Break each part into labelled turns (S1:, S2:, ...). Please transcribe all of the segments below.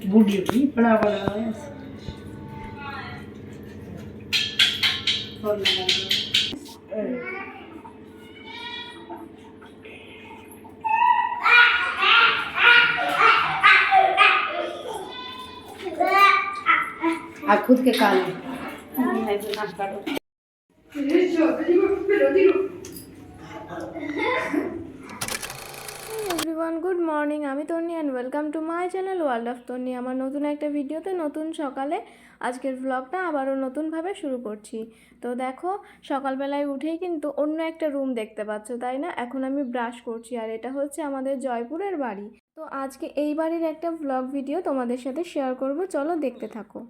S1: बूढ़ी भी बड़ा बड़ा है और लगा दो। आ खुद के काल ऐसे ना करो।
S2: এভরিওয়ান গুড মর্নিং, আমি Tonni and welcome to my channel world of Tonni. আমার নতুন একটা ভিডিওতে নতুন সকালে আজকের ব্লগটা আবারও নতুনভাবে শুরু করছি। তো দেখো, সকালবেলায় উঠেই কিন্তু অন্য একটা রুম দেখতে পাচ্ছ, তাই না? এখন আমি ব্রাশ করছি, আর এটা হচ্ছে আমাদের জয়পুরের বাড়ি। তো আজকে এই বাড়ির একটা ব্লগ ভিডিও তোমাদের সাথে শেয়ার করব, চলো দেখতে থাকো।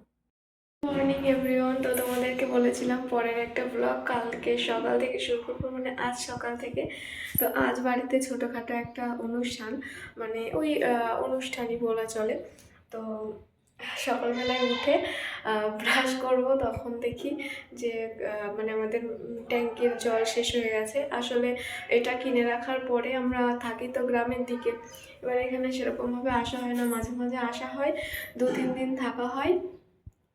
S2: মর্নিং এভরিওয়ান, তো তোমাদেরকে বলেছিলাম পরের একটা ব্লগ কালকে সকাল থেকে শুরু করবো, মানে আজ সকাল থেকে। তো আজ বাড়িতে ছোটোখাটো একটা অনুষ্ঠান, মানে ওই অনুষ্ঠানই বলা চলে। তো সকালবেলায় উঠে ব্রাশ করব, তখন দেখি যে মানে আমাদের ট্যাঙ্কির জল শেষ হয়ে গেছে। আসলে এটা কিনে রাখার পরে আমরা থাকি তো গ্রামের দিকে, এবার এখানে সেরকমভাবে আসা হয় না, মাঝে মাঝে আসা হয়, 2-3 দিন থাকা হয়,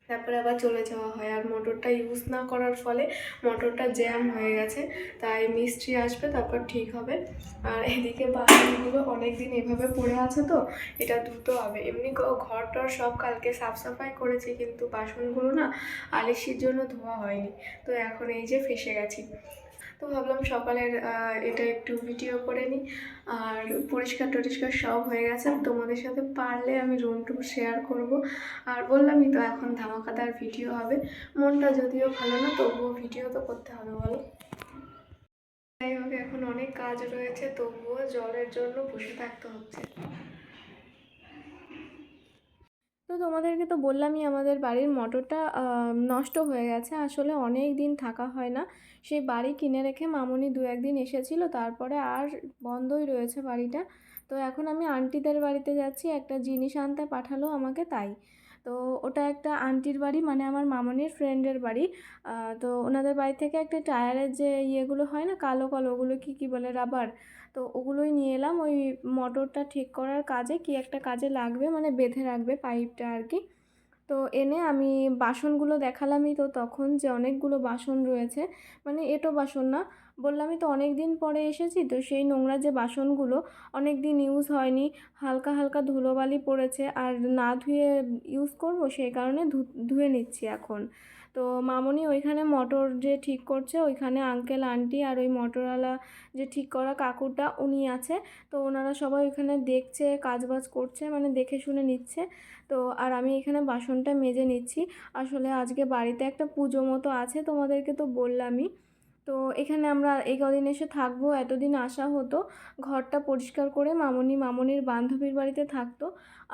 S2: তারপরে আবার চলে যাওয়া হয়। আর মোটরটা ইউজ না করার ফলে মোটরটা জ্যাম হয়ে গেছে, তাই মিস্ত্রি আসবে, তারপর ঠিক হবে। আর এদিকে বাসনগুলো অনেক দিন এভাবে পড়ে আছে, তো এটা ধুতে হবে। এমনি ঘর টর সব কালকে সাফ সাফাই করেছি, কিন্তু বাসনগুলো না আলিশির জন্য ধোয়া হয়নি, তো এখন এই যে ফেসে গেছি। তো ভাবলাম সকালের এটা একটু ভিডিও করে নিই। আর পরিষ্কার টরিষ্কার সব হয়ে গেছে, তোমাদের সাথে পারলে আমি রুম টুম শেয়ার করব। আর বললামই তো, এখন ধামাকাদার ভিডিও হবে। মনটা যদিও ভালো না, তবুও ভিডিও তো করতে হবে, বলো। যাই হোক, এখন অনেক কাজ রয়েছে, তবুও জলের জন্য বসে থাকতে হচ্ছে। তো তোমাদেরকে তো বললামই আমাদের বাড়ির মোটরটা নষ্ট হয়ে গেছে। আসলে অনেক দিন থাকা হয় না, সেই বাড়ি কিনে রেখে মামুনি 2-1 দিন এসেছিলো, তারপরে আর বন্ধই রয়েছে বাড়িটা। তো এখন আমি আন্টিদের বাড়িতে যাচ্ছি, একটা জিনিস আনতে পাঠালো আমাকে, তাই। তো ওটা একটা আন্টির বাড়ি, মানে আমার মামনির ফ্রেন্ডের বাড়ি। তো ওনাদের বাড়ি থেকে একটা টায়ারের যে ইয়েগুলো হয় না, কালো কালো, ওগুলো কী বলে, রাবার। তো ওগুলোই নিয়ে এলাম, ওই মোটরটা ঠিক করার কাজে, কি একটা কাজে লাগবে, মানে বেঁধে রাখবে পাইপটা আর কি। তো এনে আমি বাসনগুলো দেখালামই তো তখন, যে অনেকগুলো বাসন রয়েছে, মানে এঁটো বাসন না, বললামই তো অনেক দিন পরে এসেছি, তো সেই নোংরা যে বাসনগুলো অনেক দিন ইউজ হয়নি, হালকা হালকা ধুলোবালি পড়েছে, আর না ধুয়ে ইউজ করব, সেই কারণে ধুয়ে নিচ্ছি এখন। তো মামনি ওইখানে মোটর যে ঠিক করছে, ওইখানে আঙ্কেল আন্টি আর ওই মোটরওয়ালা যে ঠিক করা কাকুটা উনি আছে। তো ওনারা সবাই ওইখানে দেখছে, কাজবাজ করছে, মানে দেখে শুনে নিচ্ছে। তো আর আমি এখানে বাসনটা মেজে নিচ্ছি। আসলে আজকে বাড়িতে একটা পুজো মতো আছে, তোমাদেরকে তো বললামই। তো এখানে আমরা এই কদিন এসে থাকবো, এতদিন আসা হতো, ঘরটা পরিষ্কার করে মামনির বান্ধবীর বাড়িতে থাকতো।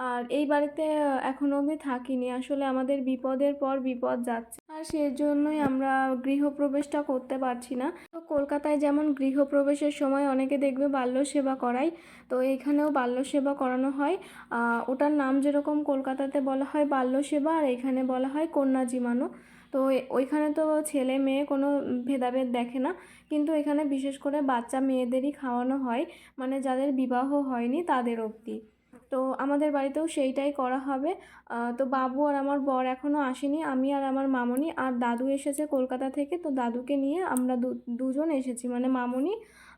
S2: আর এই বাড়িতে এখনও অবধি থাকিনি, আসলে আমাদের বিপদের পর বিপদ যাচ্ছে, আর সেজন্যই আমরা গৃহপ্রবেশটা করতে পারছি না। তো কলকাতায় যেমন গৃহপ্রবেশের সময় অনেকে দেখবে বাল্য সেবা করায়, তো এখানেও বাল্য সেবা করানো হয়। ওটার নাম যেরকম কলকাতাতে বলা হয় বাল্য সেবা, আর এখানে বলা হয় কন্যা জিমানো। তো ওইখানে তো ছেলে মেয়ে কোনো ভেদাভেদ দেখে না, কিন্তু এখানে বিশেষ করে বাচ্চা মেয়েদেরই খাওয়ানো হয়, মানে যাদের বিবাহ হয়নি তাদের অবধি। তো আমাদের বাড়িতেও সেইটাই করা হবে। তো বাবু আর আমার বর এখনও আসেনি, আমি আর আমার মামনি আর দাদু এসেছে কলকাতা থেকে, তো দাদুকে নিয়ে আমরা দুজন এসেছি, মানে মামনি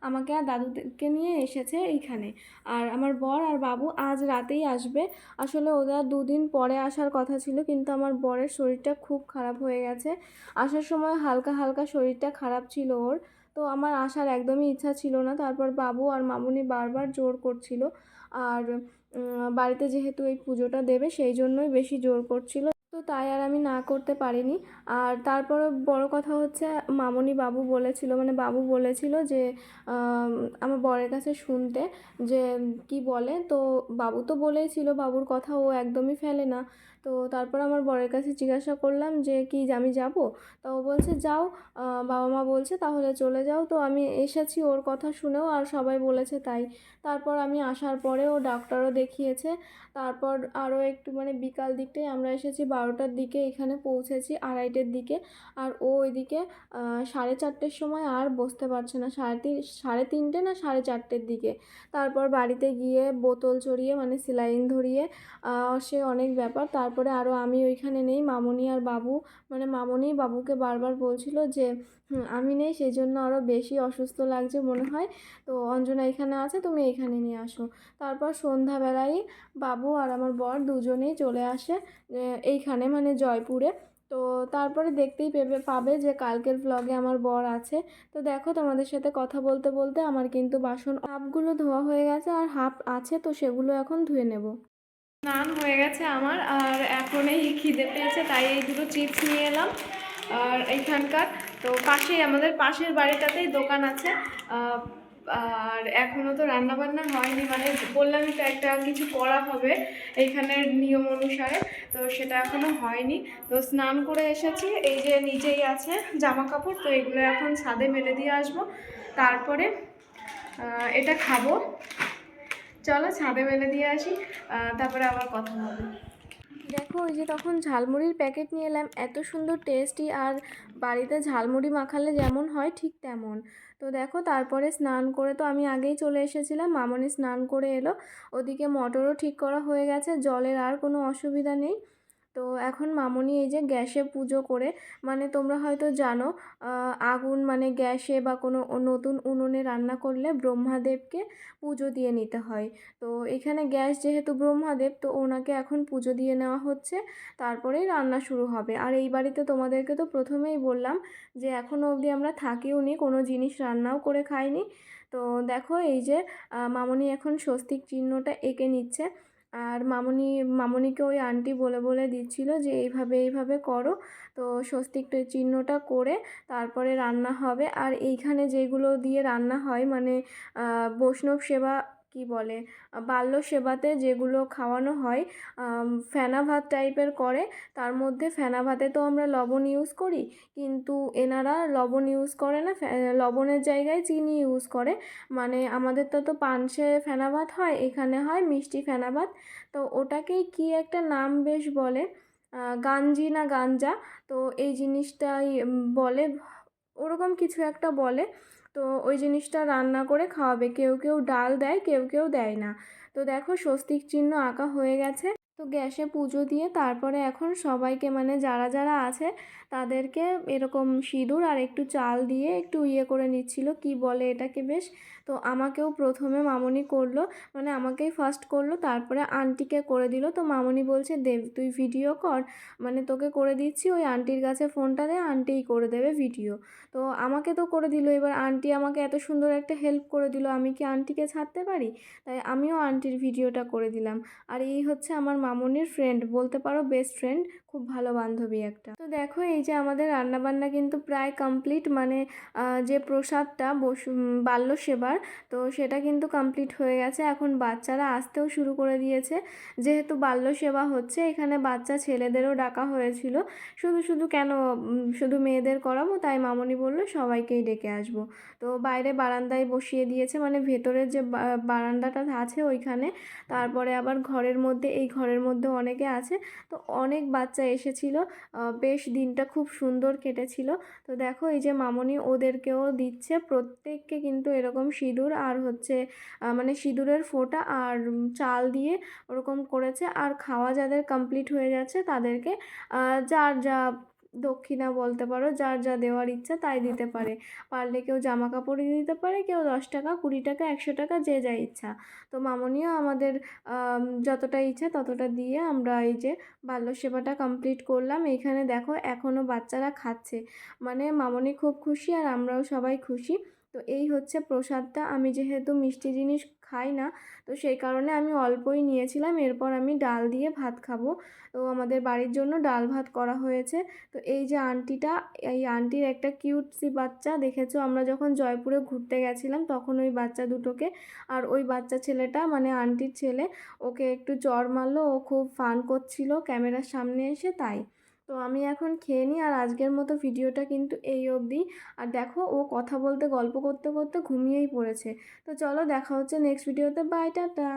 S2: আমাকে আর দাদুকে নিয়ে এসেছে এইখানে। আর আমার বর আর বাবু আজ রাতেই আসবে। আসলে ওরা 2 দিন পরে আসার কথা ছিল, কিন্তু আমার বরের শরীরটা খুব খারাপ হয়ে গেছে। আসার সময় হালকা হালকা শরীরটা খারাপ ছিল ওর, তো আমার আসার একদমই ইচ্ছা ছিল না। তারপর বাবু আর মামুনি বারবার জোর করছিল, আর বাড়িতে যেহেতু এই পুজোটা দেবে সেই জন্যই বেশি জোর করছিল, তো তাই আর আমি না করতে পারিনি। আর তারপরে বড় কথা হচ্ছে, বাবু বলেছিল যে আমার বরের কাছে শুনতে, যে কি বলে। তো বাবু তো বলেছিল, বাবুর কথা ও একদমই ফেলে না। তো তারপর আমার বরের কাছে জিজ্ঞাসা করলাম যে কি আমি যাব? তো ও বলছে যাও, বাবা মা বলছে তাহলে চলে যাও। তো আমি এসেছি ওর কথা শুনেও, আর সবাই বলেছে তাই। তারপর আমি আসার পরে ও ডাক্তারও দেখিয়েছে। তারপর আরও একটু মানে বিকাল দিকটায় আমরা এসেছি, 12টার দিকে এখানে পৌঁছেছি, 2:30টার দিকে। আর ও ওইদিকে 4:30টার সময় আর বসতে পারছে না, 3:30 না 4:30টার দিকে। তারপর বাড়িতে গিয়ে বোতল চড়িয়ে মানে সেলাইন ধরিয়ে সে অনেক ব্যাপার। তারপরে আরও আমি ওইখানে নেই, মামনি আর বাবু, মানে মামনি বাবুকে বারবার বলছিল যে আমি নেই, সেই জন্য আরও বেশি অসুস্থ লাগছে মনে হয়, তো অঞ্জনা এখানে আছে, তুমি এইখানে নিয়ে আসো। তারপর সন্ধ্যাবেলায় বাবু আর আমার বর দুজনেই চলে আসে এইখানে মানে জয়পুরে। তো তারপরে দেখতেই পাবে যে কালকের ভ্লগে আমার বর আছে। তো দেখো তোমাদের সাথে কথা বলতে বলতে আমার কিন্তু বাসন হাফগুলো ধোয়া হয়ে গেছে, আর হাফ আছে, তো সেগুলো এখন ধুয়ে নেব। স্নান হয়ে গেছে আমার, আর এখন এই খিদে পেয়েছে তাই এই দুটো চিপস নিয়ে এলাম। আর এইখানকার তো পাশেই আমাদের পাশের বাড়িটাতেই দোকান আছে। আর এখনও তো রান্নাবান্না হয়নি, মানে বললামই তো একটা কিছু করা হবে এইখানের নিয়ম অনুসারে, তো সেটা এখনও হয়নি। তো স্নান করে এসেছি, এই যে নিচেই আছে জামা কাপড়, তো এগুলো এখন ছাদে মেলে দিয়ে আসবো, তারপরে এটা খাবো। চলো ছাদে মেলে দিয়ে আসি, তারপরে আবার কথা হবে। দেখো ওই যে তখন ঝালমুড়ির প্যাকেট নিয়ে এলাম, এত সুন্দর টেস্টি, আর বাড়িতে ঝালমুড়ি মাখালে যেমন হয় ঠিক তেমন। তো দেখো তারপরে স্নান করে তো আমি আগেই চলে এসেছিলাম, মামনি স্নান করে এলো, ওদিকে মটরও ঠিক করা হয়ে গেছে, জলের আর কোনো অসুবিধা নেই। তো এখন মামনি এই যে গ্যাসে পুজো করে, মানে তোমরা হয়তো জানো আগুন মানে গ্যাসে বা কোনো নতুন উনুনে রান্না করলে ব্রহ্মাদেবকে পুজো দিয়ে নিতে হয়। তো এখানে গ্যাস যেহেতু ব্রহ্মাদেব, তো ওনাকে এখন পুজো দিয়ে নেওয়া হচ্ছে, তারপরেই রান্না শুরু হবে। আর এই বাড়িতে তোমাদেরকে তো প্রথমেই বললাম যে এখনও অবধি আমরা থাকিও নি, কোনো জিনিস রান্নাও করে খাইনি। তো দেখো এই যে মামনি এখন স্বস্তিক চিহ্নটা এঁকে নিচ্ছে, আর মামনিকে ওই আন্টি বলে বলে দিচ্ছিল যে এইভাবে এইভাবে করো। তো স্বস্তিক চিহ্নটা করে তারপরে রান্না হবে। আর এইখানে যেগুলো দিয়ে রান্না হয় মানে বৈষ্ণব সেবা কি বলে, বাল্য সেবাতে যেগুলো খাওয়ানো হয়, ফেনা ভাত টাইপের করে, তার মধ্যে ফেনা ভাতে তো আমরা লবণ ইউজ করি, কিন্তু এনারা লবণ ইউজ করে না, লবণের জায়গায় চিনি ইউজ করে। মানে আমাদের তো পানসে ফেনা ভাত হয়, এখানে হয় মিষ্টি ফেনা ভাত। তো ওটাকেই কি একটা নাম বেশ বলে, গাঞ্জি না গাঞ্জা, তো এই জিনিসটাই বলে, ওরকম কিছু একটা বলে। তো ওই জিনিসটা রান্না করে খাওয়াবে, কেউ কেউ ডাল দেয়, কেউ কেউ দেয় না। তো দেখো স্বস্তিক চিহ্ন আঁকা হয়ে গেছে। তো গ্যাসে পুজো দিয়ে তারপরে এখন সবাইকে মানে যারা যারা আছে তাদেরকে এরকম সিঁদুর আর একটু চাল দিয়ে একটু করে নিচ্ছিল, কি বলে এটাকে বেশ। তো আমাকেও প্রথমে মামনি করলো, মানে আমাকেই ফার্স্ট করলো, তারপরে আন্টিকে করে দিল। তো মামনি বলছে দেব তুই ভিডিও কর, মানে তোকে করে দিচ্ছি, ওই আন্টির কাছে ফোনটা দে, আন্টিই করে দেবে ভিডিও। তো আমাকে তো করে দিল, এবার আন্টি আমাকে এত সুন্দর একটা হেল্প করে দিল, আমি কি আন্টিকে ছাড়তে পারি? তাই আমিও আন্টির ভিডিওটা করে দিলাম। আর এই হচ্ছে আমার মামনির ফ্রেন্ড, বলতে পারো বেস্ট ফ্রেন্ড, খুব ভালো বান্ধবী একটা। তো দেখো এই যে আমাদের রান্নাবান্না কিন্তু প্রায় কমপ্লিট, মানে যে প্রসাদটা বাল্য সেবার, তো সেটা কিন্তু কমপ্লিট হয়ে গেছে। এখন বাচ্চারা আসতেও শুরু করে দিয়েছে, যেহেতু বাল্য সেবা হচ্ছে এখানে বাচ্চা ছেলেদেরও ডাকা হয়েছিল। শুধু শুধু কেন শুধু মেয়েদের করাবো, তাই মামনি বললো সবাইকেই ডেকে আসবো। তো বাইরে বারান্দায় বসিয়ে দিয়েছে, মানে ভেতরের যে বারান্দাটা আছে ওইখানে, তারপরে আবার ঘরের মধ্যে, এই ঘরের মধ্যে অনেকে আছে। তো অনেক বাচ্চা এসেছিলো, বেশ দিনটা খুব সুন্দর কেটেছিল। তো দেখো এই যে মামনি ওদেরকেও দিচ্ছে, প্রত্যেককে কিন্তু এরকম সিঁদুর আর হচ্ছে মানে সিঁদুরের ফোঁটা আর চাল দিয়ে ওরকম করেছে। আর খাওয়া যাদের কমপ্লিট হয়ে যাচ্ছে তাদেরকে যার যা দক্ষিণা বলতে পারো, যার যা দেওয়ার ইচ্ছা তাই দিতে পারে। পারলে কেউ জামা কাপড়ই দিতে পারে, কেউ 10 টাকা, 20 টাকা, 100 টাকা, যে যা ইচ্ছা। তো মামনিও আমাদের যতটা ইচ্ছা ততটা দিয়ে আমরা এই যে বাল্য সেবাটা কমপ্লিট করলাম। এইখানে দেখো এখনও বাচ্চারা খাচ্ছে, মানে মামনি খুব খুশি আর আমরাও সবাই খুশি। তো এই হচ্ছে প্রসাদটা। আমি যেহেতু মিষ্টি জিনিস খাই না, তো সেই কারণে আমি অল্পই নিয়েছিলাম। এরপর আমি ডাল দিয়ে ভাত খাবো। তো আমাদের বাড়ির জন্য ডাল ভাত করা হয়েছে। তো এই যে আন্টিটা, এই আন্টির একটা কিউটসি বাচ্চা দেখেছো, আমরা যখন জয়পুরে ঘুরতে গেছিলাম তখন ওই বাচ্চা দুটোকে, আর ওই বাচ্চা ছেলেটা মানে আন্টির ছেলে, ওকে একটু চড় মারলো, ও খুব ফান করছিল ক্যামেরার সামনে এসে, তাই। তো আমি এখন খেয়ে নিই, আর আজকের মতো ভিডিওটা কিন্তু এই অবধি। আর দেখো ও কথা বলতে গল্প করতে করতে ঘুমিয়েই পড়েছে। তো চলো দেখা হচ্ছে নেক্সট ভিডিওতে, বাই, টাটা।